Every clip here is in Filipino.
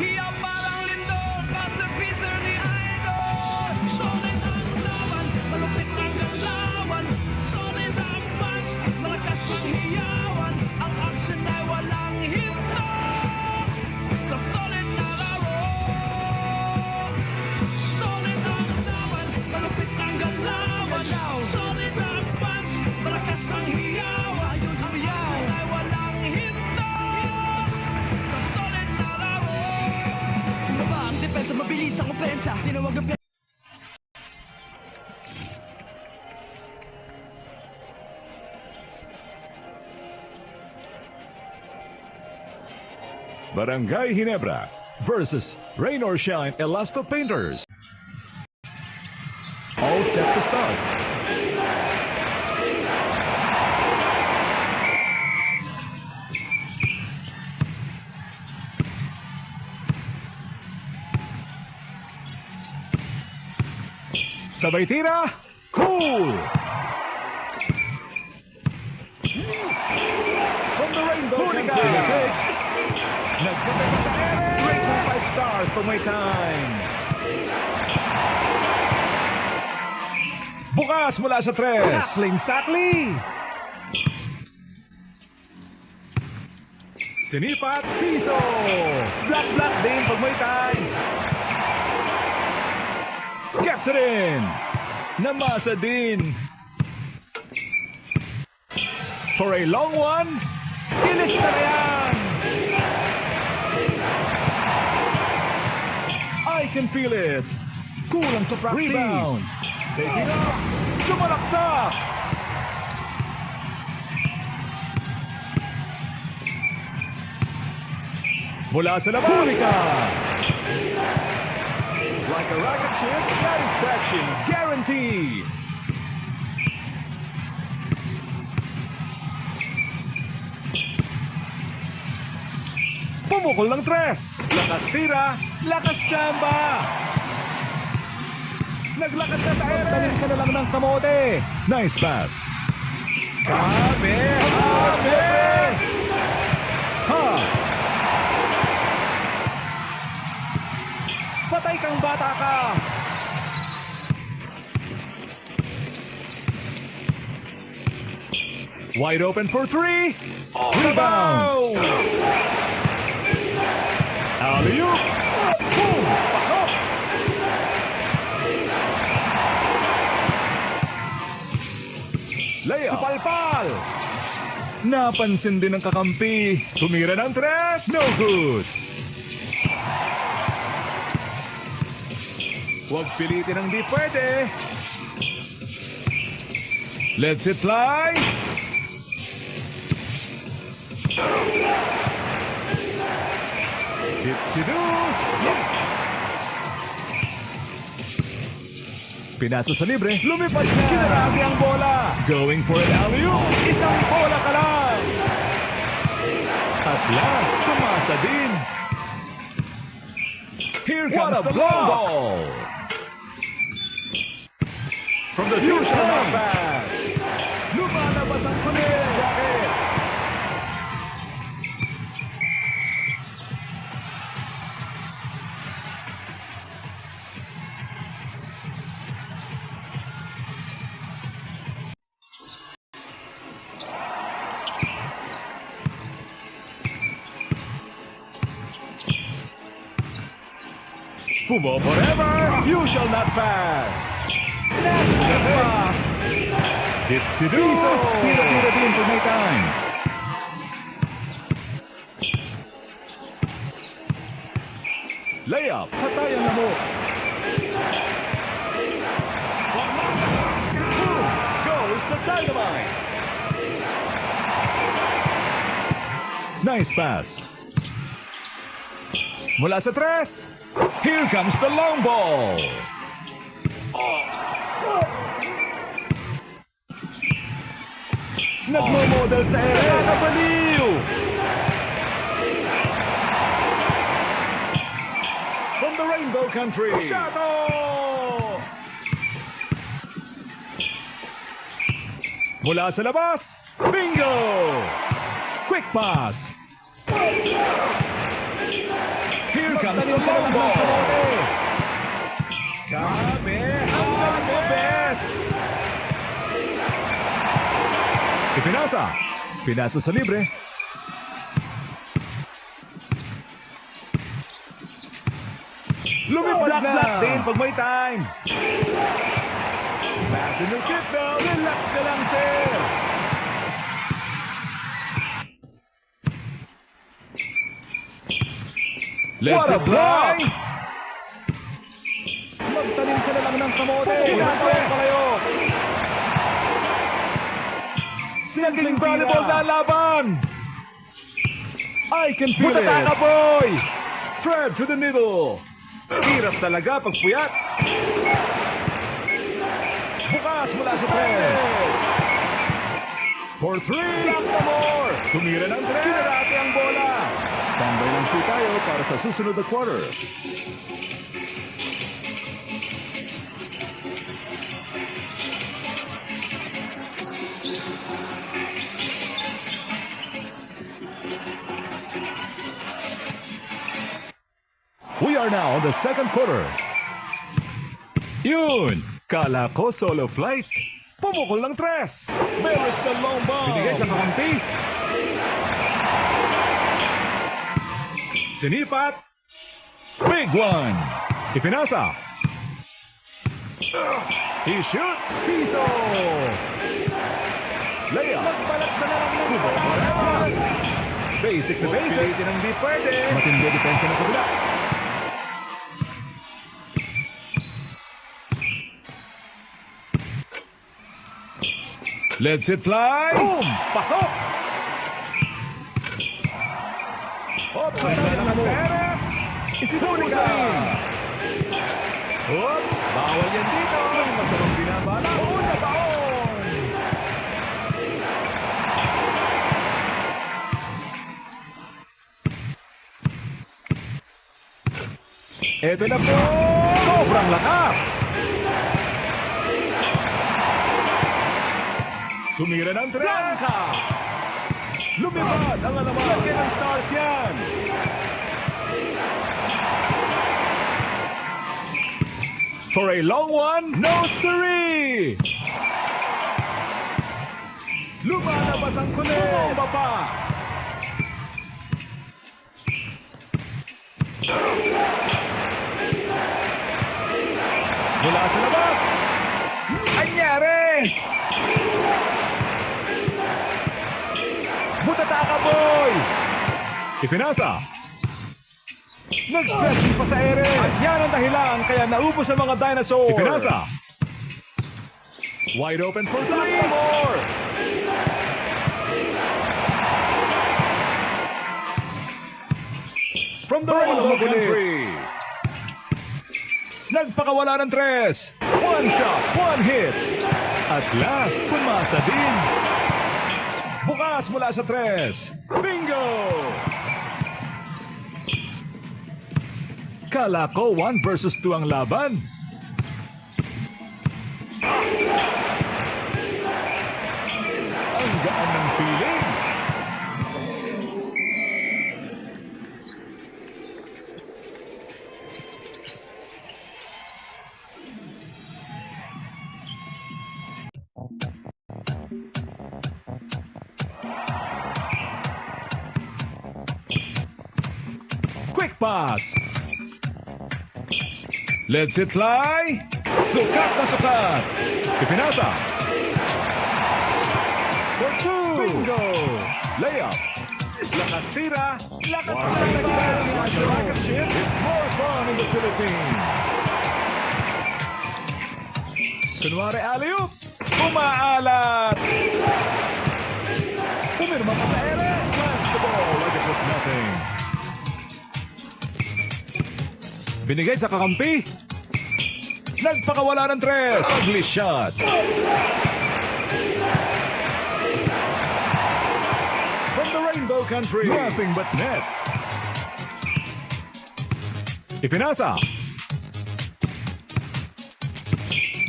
Hiya parang lindol, Master Peter ni Idol. Solid ang laban, malupit ang galawan. Solid ang punch, malakas ang hiyawan. Ang action ay walang hinto. Sa solid na laro. Solid ang laban, malupit ang galawan. Solid ang punch, malakas ang hiyawan. Ang action ay walang hinto. Sa solid na laro. Baba ang depensa, mabilis ang opensa. Tinawag ang Barangay Ginebra versus Rain or Shine Elasto Painters. All set to start. Sabay tira, cool! From the Rainbow Country. Nagpapit sa ere! Rate ng 5 stars pag may time. Bukas mula sa 3. Sakling-sakli! Sinipat, piso! Black-black din pag may time. Gets it in! Namasa din! For a long one, ilista na yan! I can feel it! Kulang sa practice! Rebound! Taking off! Sumalaksak! Mula sa labas! Huli ka! Like a rocket ship, satisfaction guaranteed! Pumukol ng 3. Lakas tira, lakas tsamba. Naglakad ka sa ere. Dalhin ka na lang ng kamote. Nice pass. Kabe! Kabe! Pass. Patay kang bata ka. Wide open for 3. Rebound. Alley-oop! Boom! Pasok! Layup! Supalpal! Napansin din ng kakampi. Tumira ng 3. No good! Huwag pilitin ang di pwede. Let's it fly! Dipsy-do! Yes! Pinasa sa libre, lumipad na! Kinarami ang bola! Going for an alley-oop! Isang bola ka lang! At last, pumasa din! Here comes the long ball! From the usual pass! Lumalabas ang kulit! Jacket! Pumo forever, you shall not pass. Nasa pa. Dipsy-do. Tira-tira din pag may time. Layup. Hatayan na mo. Boom! Goes the dynamite. Nice pass. Mula sa 3. Here comes the long ball. Nagmo-model sa ere. Nakabaliw. From the Rainbow Country. Shato! Mula sa labas. Bingo! Quick pass. Here comes Magtatanim ka lang ng kamote. Kami ang nagbibes. Ipinasa. Pinasa sa libre. Lumipad na. Black din pag may time. Fasten your seatbelt. Relax ka lang, sir. Let's apply. Magtanim ka na lang ng kamote. Pinatawag pa kayo. Simpleng volleyball na laban. I can feel it. Butataka, boy. Fred to the middle. Hirap talaga pag puyat. Bukas mula sa tres. For three. Block the more. Tumira ng tres. Kinarate ang bola. Standby lang po tayo para sa susunod na quarter. We are now on the second quarter. Yun! Kala ko solo flight. Pumukol ng tres. Where's the long ball? Binigay sa kakampi. Sinipat. Big one. Ipinasa. He shoots. Piso. Layup. Magbalat ka na lang ng bola. Basic na basic. Pilitin ang di pwede. Matindi depensa ng kabila. Let's it fly. Boom! Pasok! Oops! Isinuli ka! Oops! Bawal yan dito! Masamang binabala! Baon na baon! Ito na po! Sobrang lakas! Tumira ng tres! Lumipad ang alaman! Lagyan ng stars yan! For a long one, no siree! Lumalabas ang kulit! Bumomba pa! Mula sa labas! Anyari! Butataka, boy! Ipinasa. Nag-stretching pa sa ere. At yan ang dahilan kaya naubos ang mga dinosaur. Ipinasa. Wide open for three. More. From the Rainbow Country. Nagpakawala ng tres. One shot, one hit. At last, pumasa din. Bukas mula sa tres. Bingo! Kala ko 1 versus 2 ang laban. Ang gaan ng feeling. Quick pass. Let's it fly. Sukat na sukat. Ipinasa. For two. Bingo. Layup. Lakas tira. Lakas tira. Rocket ship. It's more fun in the Philippines. Kunwari alley-oop. Umaalat. Pumirma pa sa ere. Slams the ball like it was nothing. Binigay sa kakampi. Nagpakawala ng tres. Ugly shot. From the Rainbow Country. Nothing but net. Ipinasa.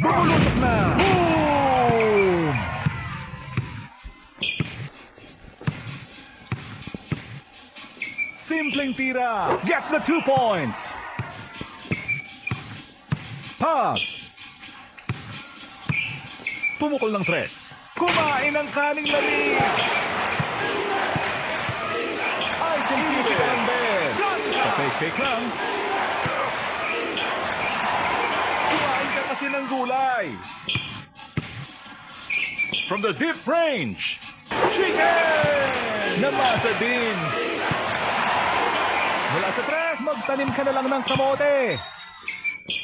Bumulusok na. Boom! Simpleng tira. Gets the 2 points. Pass. Pumukol ng 3. Kumain ng kaning lamig. I can feel it. Ang best. Pa-fake lang. Kumain ka kasi ng gulay. From the deep range. Chicken! Namasa din. Mula sa 3, magtanim ka na lang ng kamote.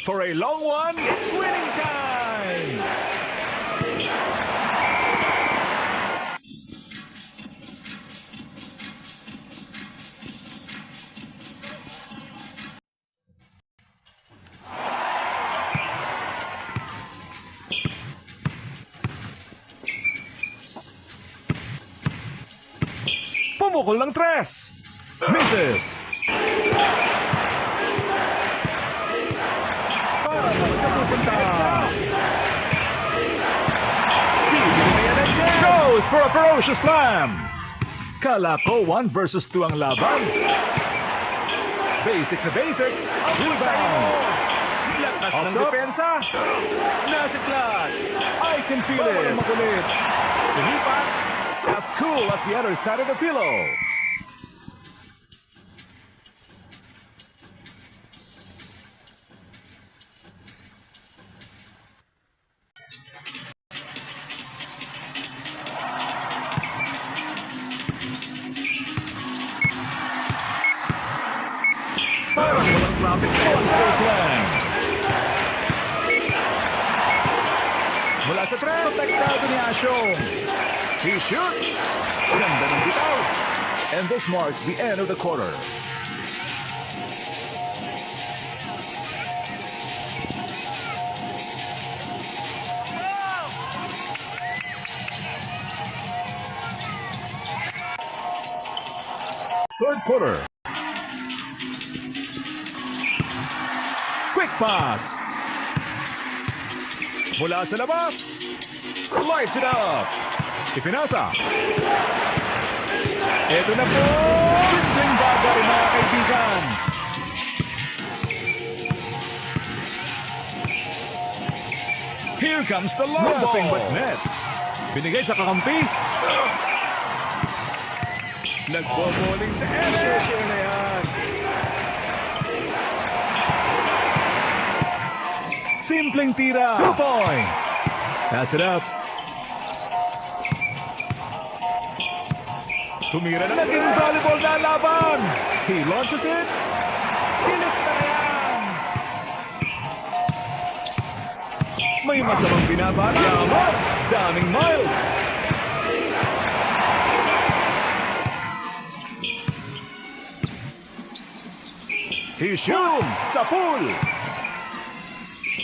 For a long one, it's winning time! Pumukol ng 3. Misses. Para sa magkapupunsa. Goes for a ferocious slam. Kala ko 1 versus 2 ang laban. Basic na basic. Ang rebound. Lakas ng depensa. Nasiklat. I can feel it. Makulit. Sinipat. As cool as the other side of the pillow. Parang walang traffic sa Monsters Land. Mula sa 3, protektado ni Asyong. He shoots. Ganda ng bitaw. And this marks the end of the quarter. Third quarter. Quick pass. Mula sa labas. Lights it up. Ipinasa. Ito na po. Simpleng bagay, mga kaibigan. Here comes the long ball. Nothing but net. Binigay sa kakampi. Nagboboling sa edge. Share na yan. Simpleng tira. 2 points. Pass it up. Tumira na naging volleyball na laban. He launches it. Bilis na yan. May masamang binabala. Yaman. Daming miles. He shoots. Sa pool.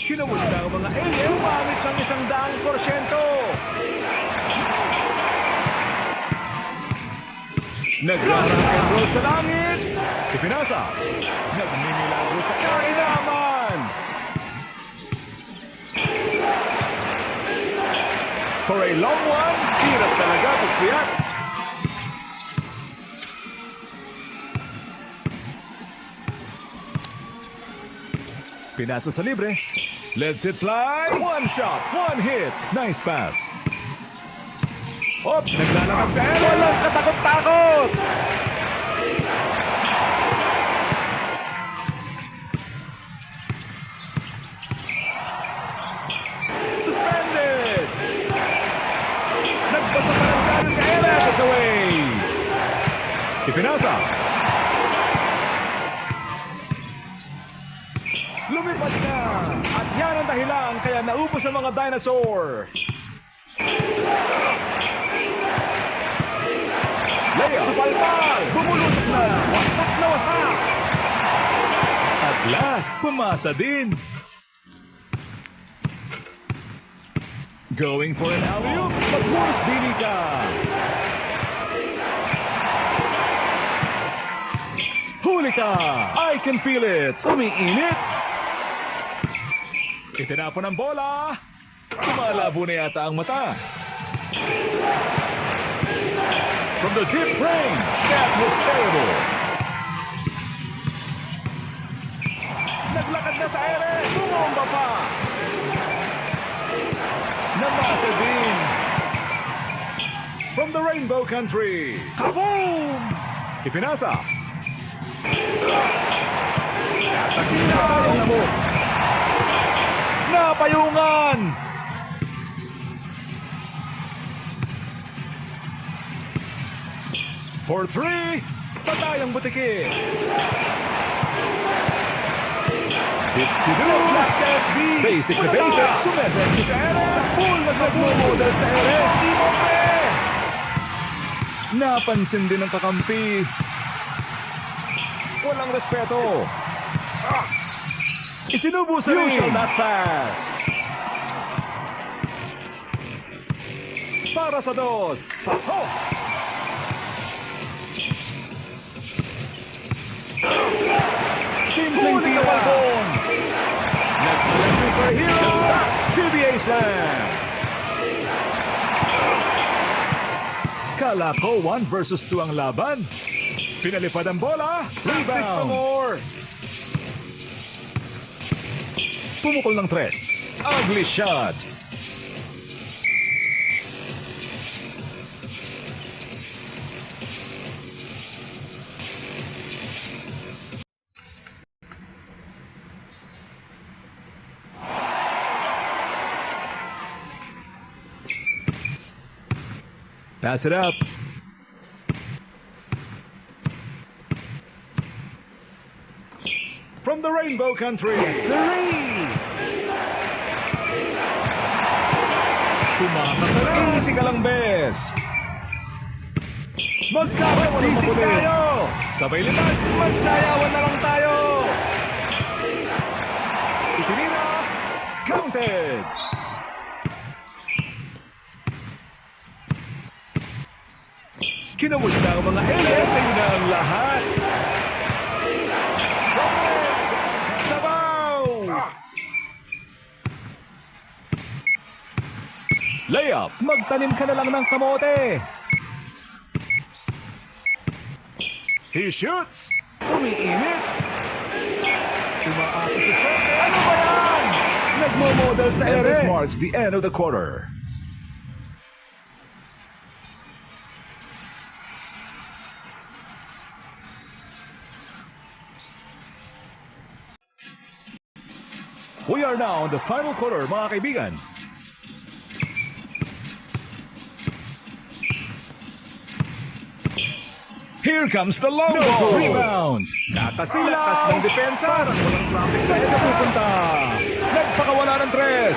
Kinamusta ang mga alien. Gumamit ng 100%. Nag-rock and roll sa langit. Ipinasa. Nagmimilagro sa kainaman. For a long one, hirap talaga pagpuyat. Pinasa sa libre. Let's it fly. 1 shot, 1 hit. Nice pass. Oops, naglalakad sa air. Walang katakot-takot. Suspended. Nagbasa pa ng chalo sa air. Smashes away. Ipinasa. Lumipad na. At yan ang dahilan kaya naubos ang mga dinosaur. Layup. Supalpal. Bumulusok na. Wasak na wasak. At last, pumasa din. Going for an alley-oop. Magmuros dini ka. Huli ka. I can feel it. Umiinit. Itinapon ang bola. Tumalabo na yata ang mata. From the deep range, that was terrible. Naglakad na sa ere. Bumomba pa. Namasa din. From the Rainbow Country. Kaboom! Ipinasa. Nasira ang lamok. Napayungan! For 3, patayang butiki. Dipsy do. Black sa FB. Basic na basic. Sumesensi sa ere. Sa pool na sa model sa ere. Di mo pre. Napansin din ng kakampi. Walang respeto. Isinubo sa ring. You shall not pass. Para sa 2. Pasok. Simpleng tira. Nagmula superhero. PBA slam. Kala ko 1 versus 2 ang laban. Pinalipad ang bola. Rebound. For more. Pumukol ng 3. Ugly shot. Pass it up. From the Rainbow Country. Yes, sirree! Kumakasarap. Easy ka lang, Bes. Magkakapising tayo. Sabay litan. Magsayawan na lang tayo. Itinira. Counted. Kinamusta ang mga Elias ay na ang lahat. Sabaw! Layup, magtanim ka na lang ng kamote. He shoots. Umiinit. Umaasa sa swerte. Ano ba yan? Nagmo-model sa ere. And this marks the end of the quarter. We are now in the final quarter, mga kaibigan. Here comes the long ball. Rebound. Nakasilakas ng depensa. Parang walang traffic sa ito pupunta. Nagpakawala ng 3.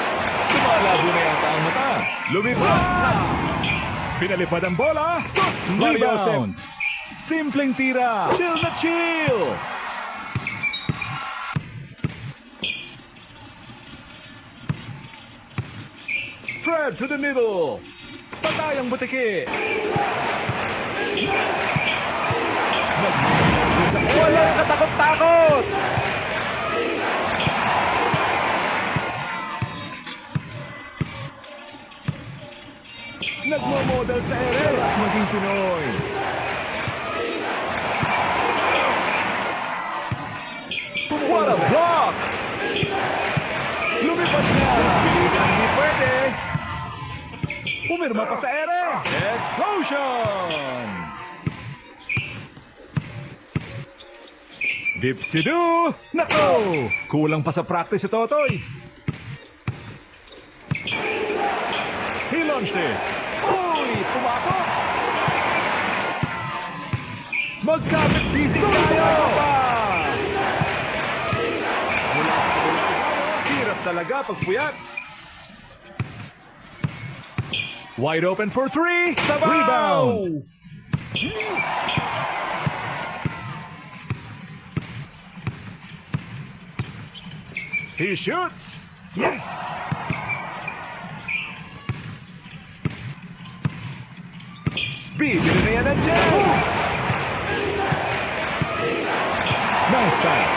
Tumalabo na yata ang mata. Lumipad. Pinalipad ang bola. Sus! Rebound. Simpleng tira. Chill na chill. Fred to the middle. Patayang butiki. Walang katakot-takot. Nagmo-model sa ere. Sarap maging Pinoy. What a block! Lumipad na. Pilitin ang di pwede. Pumirma pa sa ere. Explosion! Dipsy-do! Nako! Kulang pa sa practice si Totoy. He launched it. Uy! Pumasok! Magkapit-bisig tayo! Mula sa kabilang hirap talaga pagpuyat. Wide open for 3. Sabaw! Rebound! He shoots! Yes! Bibili na yan ang James! Nice pass!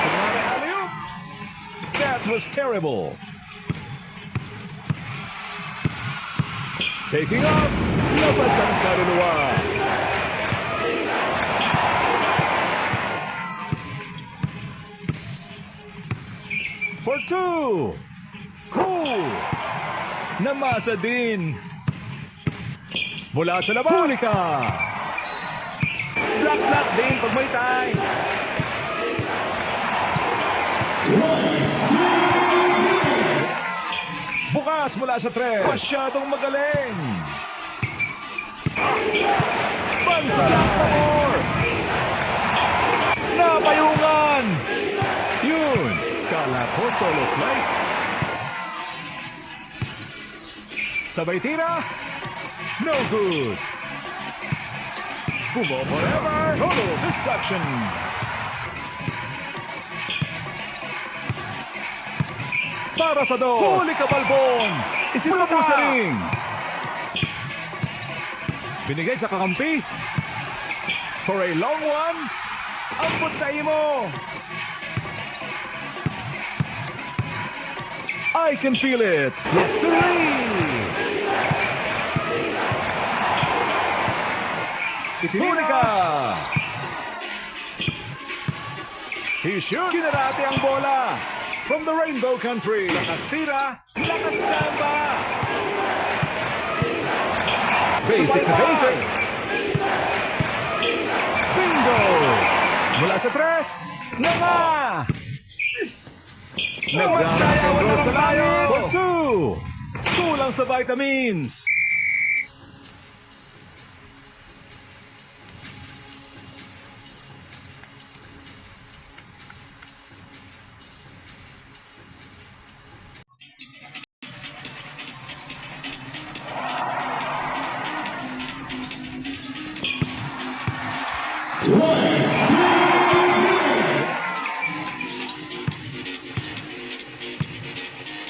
That was terrible! Taking off! Labas ang kaluluwa! for two. Cool. Namasa din. Mula sa labas. Huli ka. Block din pag may time. Bukas mula sa tres. Masyadong magaling. Pansalakor. Napayungan. Yun. Kala ko solo flight. Sabay tira. No good. Kumo forever. Total destruction. Para sa dos. Huli ka, Balbon. Isinubo sa ring. Binigay sa kakampi. For a long one. Ambot sa imo. I can feel it. Yes, sirree. Huli ka. He shoots. Kinarate ang bola. From the Rainbow Country. Lakas tira. Lakas chamba. Basic na basic. Bingo. Mula sa tres. Nga. Nagdang roll sa layo. For two. Kulang sa vitamins.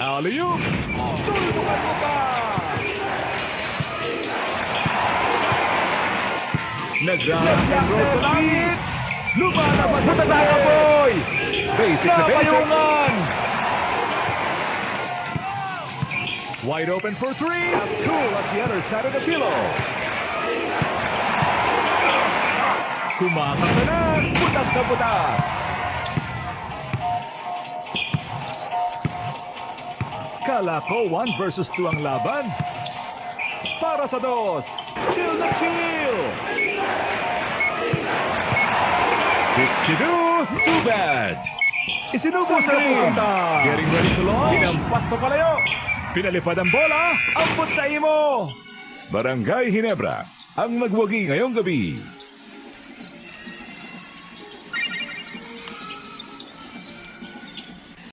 Alley-oop! Tulungan mo pa! Nag-rock sa langit! Lumalabas sa tagaboy! Basic na basic! Wide open for three! As cool as the other side of the pillow! Kumakasalan! Butas na butas! Kala ko 1 versus 2 ang laban. Para sa dos. Chill na chill. Dixie-doo. Too bad. Isinubo sa ring. Getting ready to launch. Hinampas pa palayo. Pinalipad ang bola. Ambot sa imo. Barangay Ginebra. Ang nagwagi ngayong gabi.